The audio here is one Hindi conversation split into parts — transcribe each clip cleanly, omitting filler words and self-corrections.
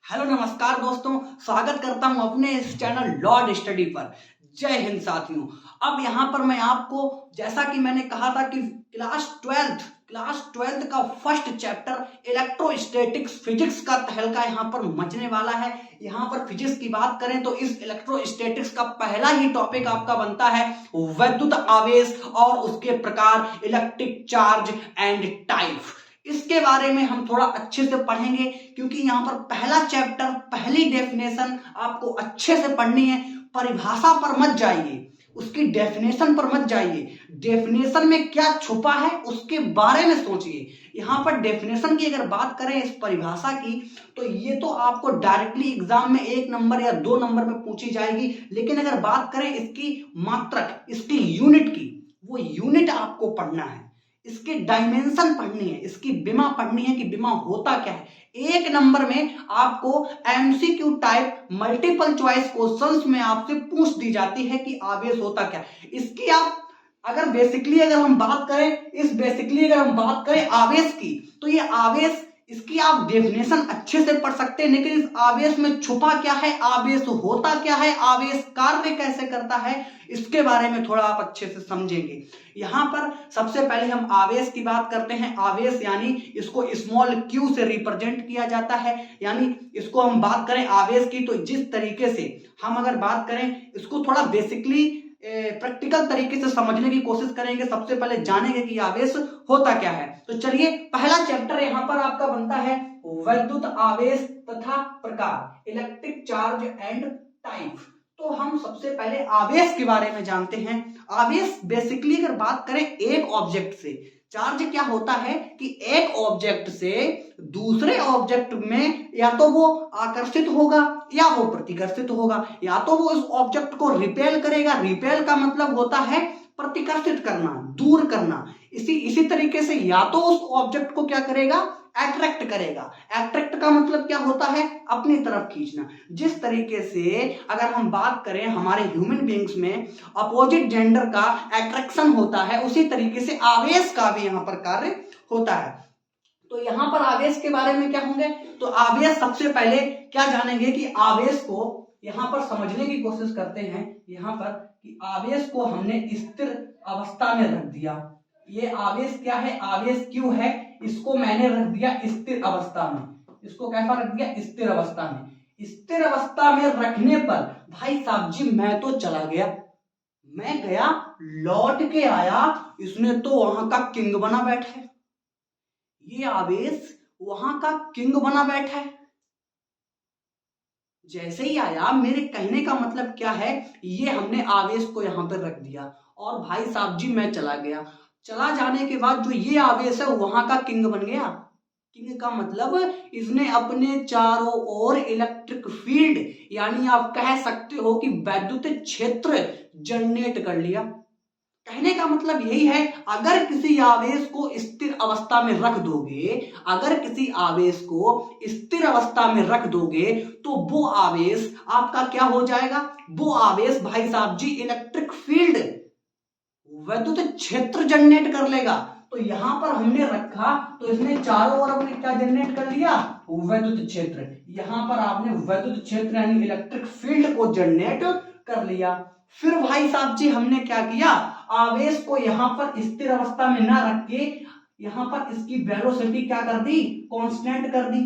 हेलो नमस्कार दोस्तों, स्वागत करता हूं अपने इस चैनल लॉर्ड स्टडी पर। जय हिंद साथियों। अब यहां पर मैं आपको, जैसा कि मैंने कहा था कि क्लास ट्वेल्थ का फर्स्ट चैप्टर इलेक्ट्रोस्टैटिक्स फिजिक्स का तहलका यहां पर मचने वाला है। यहां पर फिजिक्स की बात करें तो इस इलेक्ट्रोस्टैटिक्स का पहला ही टॉपिक आपका बनता है वैद्युत आवेश और उसके प्रकार, इलेक्ट्रिक चार्ज एंड टाइप। इसके बारे में हम थोड़ा अच्छे से पढ़ेंगे, क्योंकि यहाँ पर पहला चैप्टर, पहली डेफिनेशन आपको अच्छे से पढ़नी है। परिभाषा पर मत जाइए, उसकी डेफिनेशन पर मत जाइए। डेफिनेशन में क्या छुपा है उसके बारे में सोचिए। यहाँ पर डेफिनेशन की अगर बात करें इस परिभाषा की, तो ये तो आपको डायरेक्टली एग्जाम में 1 नंबर या 2 नंबर में पूछी जाएगी। लेकिन अगर बात करें इसकी मात्रक, इसकी यूनिट की, वो यूनिट आपको पढ़ना है, इसके डायमेंशन पढ़नी है, इसकी विमा पढ़नी है कि विमा होता क्या है। 1 नंबर में आपको MCQ type multiple choice questions में आपसे पूछ दी जाती है कि आवेश होता क्या है। इसकी आप अगर हम बात करें आवेश की, तो ये आवेश, इसकी आप डेफिनेशन अच्छे से पढ़ सकते हैं, लेकिन इस आवेश में छुपा क्या है, आवेश होता क्या है, आवेश कार्य कैसे करता है, इसके बारे में थोड़ा आप अच्छे से समझेंगे। यहां पर सबसे पहले हम आवेश की बात करते हैं। आवेश यानी इसको स्मॉल क्यू से रिप्रेजेंट किया जाता है। यानी इसको हम बात करें आवेश की, तो जिस तरीके से हम अगर बात करें, इसको थोड़ा बेसिकली प्रैक्टिकल तरीके से समझने की कोशिश करेंगे। सबसे पहले जानेंगे कि आवेश होता क्या है। तो चलिए, पहला चैप्टर यहां पर आपका बनता है वैद्युत आवेश तथा प्रकार, इलेक्ट्रिक चार्ज एंड टाइप। तो हम सबसे पहले आवेश के बारे में जानते हैं। आवेश बेसिकली अगर बात करें एक ऑब्जेक्ट से, चार्ज क्या होता है कि एक ऑब्जेक्ट से दूसरे ऑब्जेक्ट में या तो वो आकर्षित होगा या वो प्रतिकर्षित होगा, या तो वो उस ऑब्जेक्ट को रिपेल करेगा। रिपेल का मतलब होता है प्रतिकर्षित करना, दूर करना। इसी तरीके से या तो उस ऑब्जेक्ट को क्या करेगा, अट्रैक्ट करेगा। अट्रैक्ट का मतलब क्या होता है, अपनी तरफ खींचना। जिस तरीके से अगर हम बात करें हमारे ह्यूमन बीइंग्स में अपोजिट जेंडर का अट्रैक्शन होता है, उसी तरीके से आवेश का भी यहाँ पर कार्य होता है। तो यहाँ पर आवेश के बारे में क्या होंगे, तो आवेश सबसे पहले क्या जानेंगे कि आवेश को यहाँ पर समझने की कोशिश करते हैं। यहाँ पर कि आवेश को हमने स्थिर अवस्था में रख दिया। ये आवेश क्या है, आवेश क्यों है, इसको मैंने रख दिया स्थिर अवस्था में। इसको कैसा रख दिया, स्थिर अवस्था में। स्थिर अवस्था में रखने पर भाई साहब जी मैं तो चला गया, मैं गया, लौट के आया, इसने तो वहां का किंग बना बैठा है। ये आवेश वहां का किंग बना बैठा है। जैसे ही आया, मेरे कहने का मतलब क्या है, ये हमने आवेश को यहां पर रख दिया और भाई साहब जी मैं चला गया। चला जाने के बाद जो ये आवेश है वहां का किंग बन गया। किंग का मतलब इसने अपने चारों ओर इलेक्ट्रिक फील्ड, यानी आप कह सकते हो कि वैद्युत क्षेत्र जनरेट कर लिया। कहने का मतलब यही है, अगर किसी आवेश को स्थिर अवस्था में रख दोगे, अगर किसी आवेश को स्थिर अवस्था में रख दोगे, तो वो आवेश आपका क्या हो जाएगा, वो आवेश भाई साहब जी इलेक्ट्रिक फील्ड, वैद्युत क्षेत्र जनरेट कर लेगा। तो यहां पर हमने रखा तो इसने चारों ओर अपने क्या जनरेट कर लिया, वैद्युत क्षेत्र। यहां पर आपने वैद्युत क्षेत्र यानी इलेक्ट्रिक फील्ड को जनरेट कर लिया। फिर भाई साहब जी हमने क्या किया, आवेश को यहां पर स्थिर अवस्था में ना रख के यहां पर इसकी वेलोसिटी क्या कर दी, कांस्टेंट कर दी।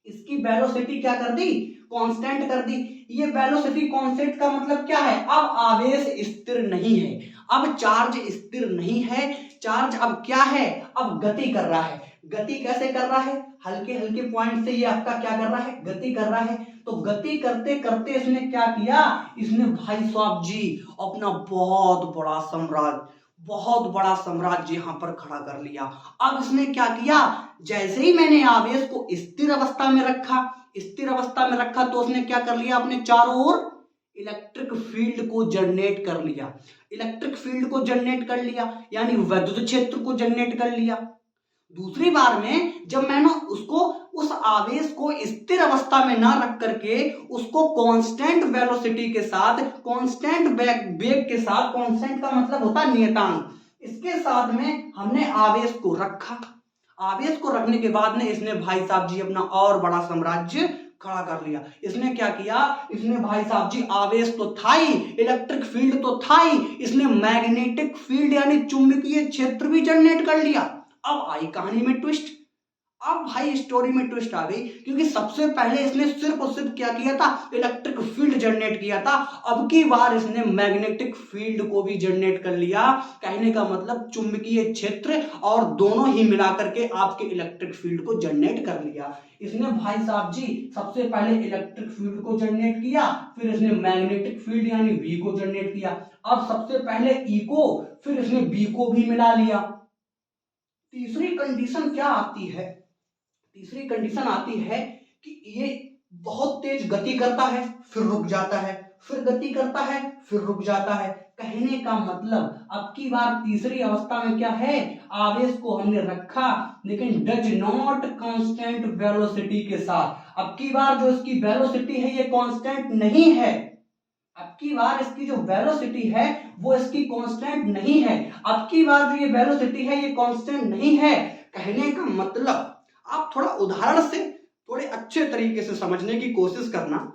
इसकी वेलोसिटी क्या कर दी, कांस्टेंट कर दी। ये वेलोसिटी कांस्टेंट का मतलब क्या है, अब आवेश स्थिर नहीं है, अब चार्ज स्थिर नहीं है। चार्ज अब क्या है, अब गति कर रहा है। गति कैसे कर रहा है, हल्के हल्के पॉइंट से ये आपका क्या कर रहा है, गति कर रहा है। तो गति करते करते इसने क्या किया, इसने भाई साहब जी अपना बहुत बड़ा साम्राज्य यहां पर खड़ा कर लिया। अब इसने क्या किया, जैसे ही मैंने आवेश को स्थिर अवस्था में रखा तो उसने क्या कर लिया, अपने चारों ओर इलेक्ट्रिक फील्ड को जनरेट कर लिया। इलेक्ट्रिक फील्ड को जनरेट कर लिया यानी वैद्युत क्षेत्र को जनरेट कर लिया। दूसरी बार में जब मैंने उसको, उस आवेश को स्थिर अवस्था में ना रख करके उसको कांस्टेंट वेलोसिटी के साथ, कांस्टेंट वेग के साथ, कांस्टेंट का मतलब होता है नियतांक, इसके साथ में हमने आवेश को रखा। आवेश को रखने के बाद ने इसने भाई साहब जी अपना और बड़ा साम्राज्य खड़ा कर लिया। इसने क्या किया, इसने भाई साहब जी आवेश तो था ही, इलेक्ट्रिक फील्ड तो था ही, इसने मैग्नेटिक फील्ड यानी चुंबकीय क्षेत्र भी जनरेट कर लिया। अब आई कहानी में ट्विस्ट, अब भाई स्टोरी में ट्विस्ट आ गई, क्योंकि सबसे पहले इसने सिर्फ और सिर्फ क्या किया था, इलेक्ट्रिक फील्ड जनरेट किया था। अब की बार इसने मैग्नेटिक फील्ड को भी जनरेट कर लिया। कहने का मतलब चुंबकीय क्षेत्र और दोनों ही मिलाकर के आपके इलेक्ट्रिक फील्ड को जनरेट कर लिया। इसने भाई साहब जी सबसे पहले इलेक्ट्रिक फील्ड को जनरेट किया, फिर इसने मैग्नेटिक फील्ड यानी वी को जनरेट किया। अब सबसे पहले ई को, फिर इसने बी को भी मिला लिया। तीसरी कंडीशन क्या आती है, तीसरी कंडीशन आती है कि ये बहुत तेज गति करता है, फिर रुक जाता है, फिर गति करता है, फिर रुक जाता है। कहने का मतलब अब की बार तीसरी अवस्था में क्या है, आवेश को हमने रखा लेकिन डज नॉट कांस्टेंट वेलोसिटी के साथ। अब की बार जो इसकी वेलोसिटी है ये कांस्टेंट नहीं है, अब की बार इसकी जो वेलोसिटी है वो इसकी कांस्टेंट नहीं है। अब की बार जो ये वेलोसिटी है ये कांस्टेंट नहीं है। कहने का मतलब आप थोड़ा उदाहरण से थोड़े अच्छे तरीके से समझने की कोशिश करना।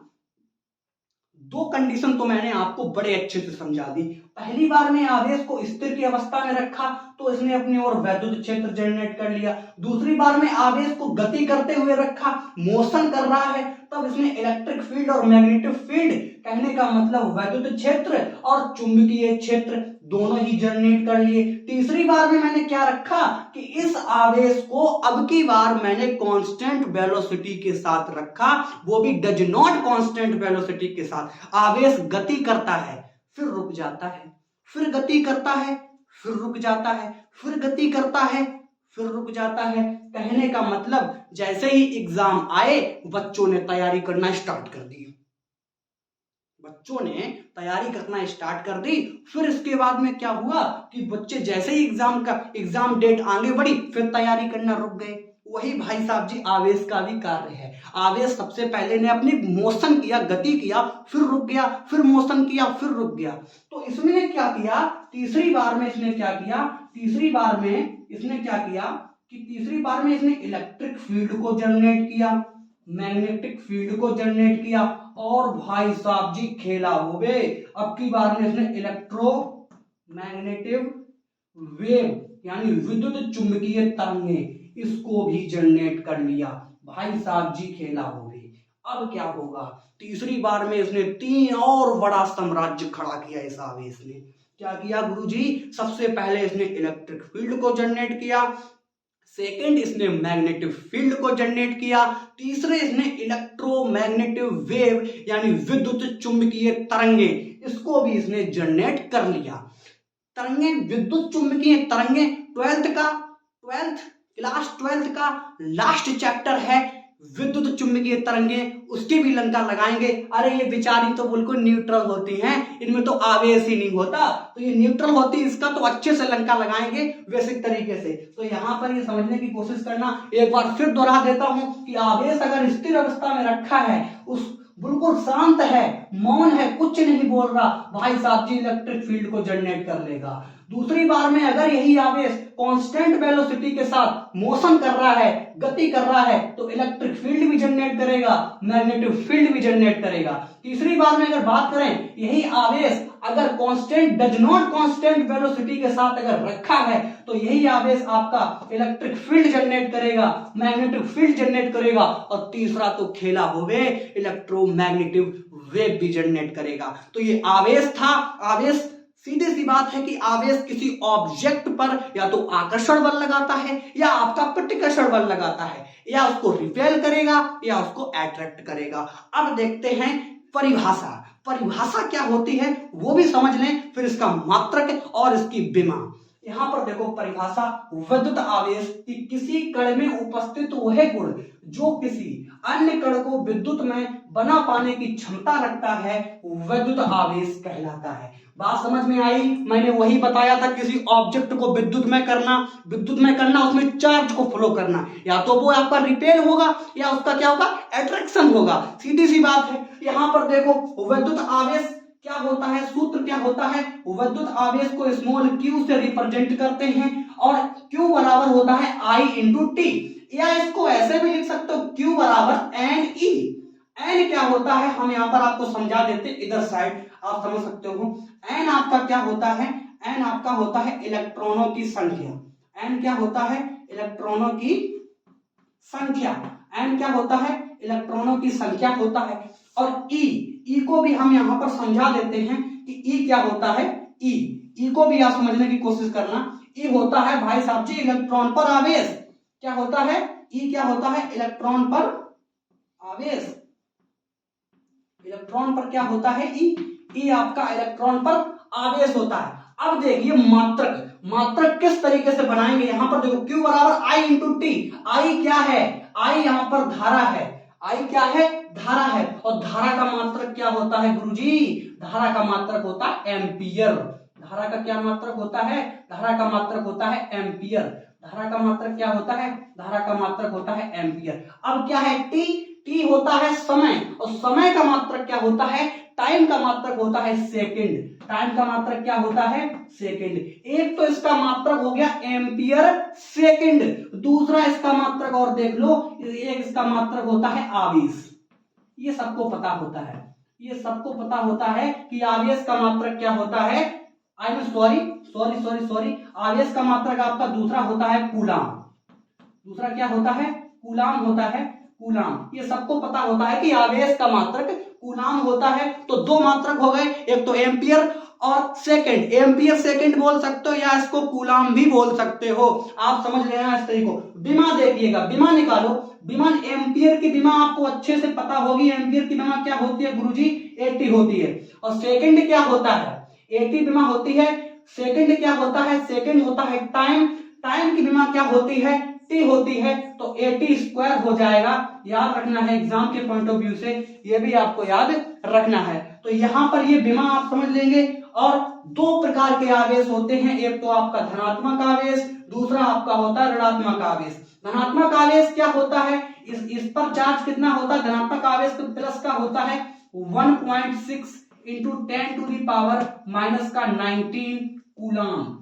दो कंडीशन तो मैंने आपको बड़े अच्छे से समझा दी। पहली बार में आवेश को स्थिर की अवस्था में रखा तो इसने अपनी ओर वैद्युत क्षेत्र जनरेट कर लिया। दूसरी बार में आवेश को गति करते हुए रखा, मोशन कर रहा है, तब इसने इलेक्ट्रिक फील्ड और मैग्नेटिक फील्ड, कहने का मतलब वैद्युत क्षेत्र और चुंबकीय क्षेत्र दोनों ही जनरेट कर लिए। तीसरी बार में मैंने क्या रखा कि इस आवेश को अब की बार मैंने कांस्टेंट वेलोसिटी के साथ रखा, वो भी डज नॉट कांस्टेंट वेलोसिटी के साथ। आवेश गति करता है, फिर रुक जाता है, फिर गति करता है, फिर रुक जाता है, फिर गति करता है, फिर रुक जाता है। कहने का मतलब जैसे ही एग्जाम आए बच्चों ने तैयारी करना स्टार्ट कर दी, बच्चों ने तैयारी करना स्टार्ट कर दी। फिर इसके बाद में क्या हुआ कि बच्चे जैसे ही एग्जाम डेट आगे बढ़ी फिर तैयारी करना रुक गए। वही भाई साहब जी आवेश का भी कार्य है। आवेश सबसे पहले ने अपनी मोशन किया, गति किया, फिर रुक गया, फिर मोशन किया, फिर रुक गया। तो इसने क्या किया, तीसरी बार में इसने क्या किया, तीसरी बार में इसने क्या किया कि तीसरी बार में इसने इलेक्ट्रिक फील्ड को जनरेट किया, मैग्नेटिक फील्ड को जनरेट किया और भाई साहब जी खेला हो गए। अब की बार में इसने इलेक्ट्रोमैग्नेटिक वेव यानी विद्युत चुंबकीय तरंगे इसको भी जनरेट कर लिया। भाई साहब जी खेला हो गए। अब क्या होगा, तीसरी बार में इसने 3 और बड़ा साम्राज्य खड़ा किया। इस आवेश ने क्या किया गुरुजी, सबसे पहले इसने इलेक्ट्रिक फील्ड को जनरेट किया, सेकेंड इसने मैग्नेटिक फील्ड को जनरेट किया, तीसरे इसने इलेक्ट्रोमैग्नेटिक वेव यानी विद्युत चुंबकीय तरंगे इसको भी इसने जनरेट कर लिया। तरंगे, विद्युत चुंबकीय तरंगे 12th का लास्ट चैप्टर है विद्युत चुंबकीय तरंगे, उसकी भी लंका लगाएंगे। अरे ये बेचारी तो बिल्कुल न्यूट्रल होती हैं, इनमें तो आवेश ही नहीं होता, तो ये न्यूट्रल होती, इसका तो अच्छे से लंका लगाएंगे बेसिक तरीके से। तो यहाँ पर ये समझने की कोशिश करना, एक बार फिर दोहरा देता हूं कि आवेश अगर स्थिर अवस्था में रखा है, उस बिल्कुल शांत है, मौन है, कुछ नहीं बोल रहा, भाई साहब जी इलेक्ट्रिक फील्ड को जनरेट कर लेगा। दूसरी बार में अगर यही आवेश कांस्टेंट वेलोसिटी के साथ मोशन कर रहा है, गति कर रहा है, तो इलेक्ट्रिक फील्ड भी जनरेट करेगा, मैग्नेटिक फील्ड भी जनरेट करेगा। तीसरी बार में अगर बात करें, यही आवेश अगर constant does not constant velocity के साथ अगर रखा है, तो यही आवेश आपका इलेक्ट्रिक फील्ड जनरेट करेगा, मैग्नेटिक फील्ड जनरेट करेगा, और तीसरा तो खेला होवे इलेक्ट्रोमैग्नेटिक वेव भी जनरेट करेगा। तो ये आवेश था। आवेश, सीधी सी बात है कि आवेश किसी ऑब्जेक्ट पर या तो आकर्षण बल लगाता है या आपका प्रतिकर्षण बल लगाता है, या उसको रिपेल करेगा या उसको अट्रैक्ट करेगा। अब देखते हैं परिभाषा, परिभाषा क्या होती है वो भी समझ लें, फिर इसका मात्रक और इसकी विमा। यहां पर देखो परिभाषा, विद्युत आवेश की किसी कण में उपस्थित वह गुण जो किसी अन्य कण को विद्युत में बना पाने की क्षमता रखता है, विद्युत आवेश कहलाता है। बात समझ में आई? मैंने वही बताया था, किसी ऑब्जेक्ट को विद्युत में करना, उसमें चार्ज को फ्लो करना, या तो वो आपका रिपेल होगा या उसका क्या होगा, अट्रैक्शन होगा। सीधी सी बात है। यहां पर देखो विद्युत आवेश क्या होता है, सूत्र क्या होता है, विद्युत आवेश को स्मॉल q से रिप्रेजेंट करते हैं और q बराबर होता है I × T, या इसको ऐसे भी लिख सकते हो q बराबर NE। होता है हम यहाँ पर आपको समझा देते, इधर साइड आप समझ सकते हो। n आपका क्या होता है, n आपका होता है इलेक्ट्रॉनों की संख्या, n क्या होता है, इलेक्ट्रॉनों की संख्या, n क्या होता है, इलेक्ट्रॉनों की संख्या होता है। और E को भी हम यहाँ पर समझा देते हैं कि E क्या होता है, E को भी आप समझने की कोशिश करना। E होता है भाई साहब जी इलेक्ट्रॉन पर आवेश, क्या होता है, E क्या होता है, इलेक्ट्रॉन पर आवेश, इलेक्ट्रॉन पर क्या होता है, E आपका इलेक्ट्रॉन पर आवेश होता है। अब देखिए मात्रक किस तरीके से बनाएंगे, यहां पर देखो Q बराबर I इंटू टी। I क्या है, I यहां पर धारा है, I क्या है, धारा है। और धारा का मात्रक क्या होता है गुरुजी, धारा का मात्रक होता है एम्पियर। धारा का क्या मात्रक होता है, धारा का मात्रक होता है एम्पियर। धारा का मात्रक क्या होता है, धारा का मात्रक होता है एम्पियर। अब क्या है, टी होता है समय, और समय का मात्रक क्या होता है, टाइम का मात्रक होता है सेकंड। टाइम का मात्रक क्या होता है, सेकंड। एक तो इसका मात्रक हो गया एम्पियर सेकंड, दूसरा इसका मात्रक और देख लो, एक इसका मात्रक होता है आवेश। ये सबको पता होता है, ये सबको पता होता है कि आवेश का मात्रक क्या होता है, सॉरी आवेश का मात्रक आपका दूसरा होता है कूलाम। दूसरा क्या होता है, कूलाम होता है, कूलाम। ये सबको पता होता है कि आवेश का मात्रक कूलाम होता है। तो दो मात्रक हो गए, एक तो एम्पियर और सेकंड। एम्पियर सेकंड बोल सकते हो या इसको कूलाम भी बोल सकते हो, आप समझ लेना इस तरीके को। विमा देखिएगा, विमा निकालो, विमा एम्पियर की विमा आपको अच्छे से पता होगी। एम्पियर की विमा क्या होती है गुरुजी, 80 होती है। और सेकंड क्या होता है, 80 विमा होती है। सेकंड क्या होता है, सेकंड होता है टाइम। टाइम की विमा क्या होती है, टी होती है। तो 80 स्क्वायर हो जाएगा, याद रखना है एग्जाम के पॉइंट ऑफ व्यू से, ये भी आपको याद रखना है। तो यहां पर ये विमा आप समझ लेंगे। और दो प्रकार के आवेश होते हैं, एक तो आपका धनात्मक आवेश, दूसरा आपका होता है ऋणात्मक आवेश। धनात्मक आवेश क्या होता है, इस पर चार्ज कितना होता है, धनात्मक आवेश तो प्लस का होता है 1.6 into 10 to the power minus का 19 कूलाम।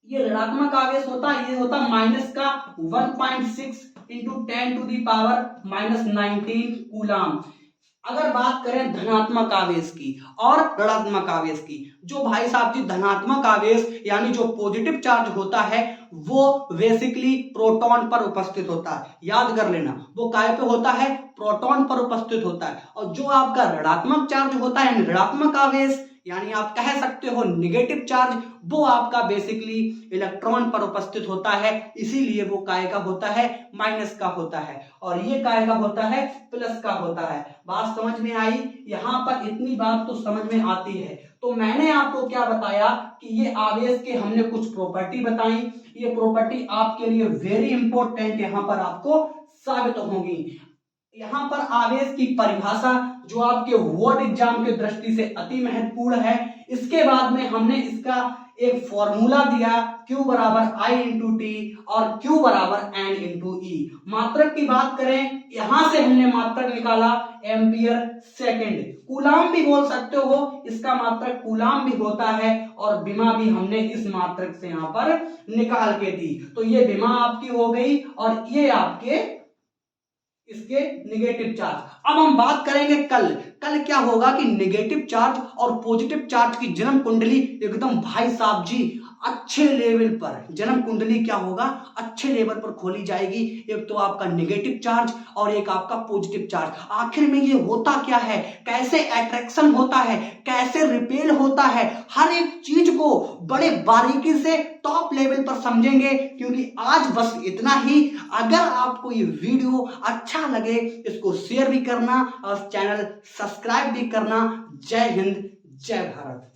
ये ऋणात्मक आवेश होता है, ये होता माइनस का 1.6 into 10 to the power minus 19 coulomb. अगर बात करें धनात्मक आवेश की और ऋणात्मक आवेश की, जो भाई साहब जी धनात्मक आवेश यानी जो पॉजिटिव चार्ज होता है वो बेसिकली प्रोटॉन पर उपस्थित होता है, याद कर लेना। वो काय पे होता है, प्रोटॉन पर उपस्थित होता है। और जो आपका ऋणात्मक चार्ज होता है यानी ऋणात्मक आवेश यानी आप कह सकते हो नेगेटिव चार्ज, वो आपका बेसिकली इलेक्ट्रॉन पर उपस्थित होता है, इसीलिए वो काय का होता है, माइनस का होता है। और ये काय का होता है, प्लस का होता है। बात समझ में आई, यहां पर इतनी बात तो समझ में आती है। तो मैंने आपको क्या बताया कि ये आवेश के हमने कुछ प्रॉपर्टी बताई, ये प्रॉपर्टी आपके लिए वेरी इंपॉर्टेंट यहां पर आपको साबित होंगी। यहां पर आवेश की परिभाषा जो आपके बोर्ड एग्जाम की दृष्टि से अति महत्वपूर्ण है। इसके बाद में हमने इसका एक फॉर्मूला दिया, Q बराबर I इंटू टी और Q बराबर N इंटू ई। मात्रक की बात करें, यहां से हमने मात्रक निकाला एम्पियर सेकंड। कूलाम भी बोल सकते हो, इसका मात्रक कूलाम भी होता है। और विमा भी हमने इस मात्रक से यहां पर निकाल के दी। तो ये विमा आपकी हो गई और ये आपके इसके नेगेटिव चार्ज। अब हम बात करेंगे कल क्या होगा कि नेगेटिव चार्ज और पॉजिटिव चार्ज की जन्म कुंडली एकदम भाई साहब जी अच्छे लेवल पर, जन्म कुंडली क्या होगा, अच्छे लेवल पर खोली जाएगी। एक तो आपका नेगेटिव चार्ज और एक आपका पॉजिटिव चार्ज। आखिर में ये होता क्या है, कैसे अट्रैक्शन होता है, कैसे रिपेल होता है, हर एक चीज को बड़े बारीकी से टॉप लेवल पर समझेंगे। क्योंकि आज बस इतना ही। अगर आपको ये वीडियो अच्छा लगे इसको शेयर भी करना और चैनल सब्सक्राइब भी करना। जय हिंद, जय भारत।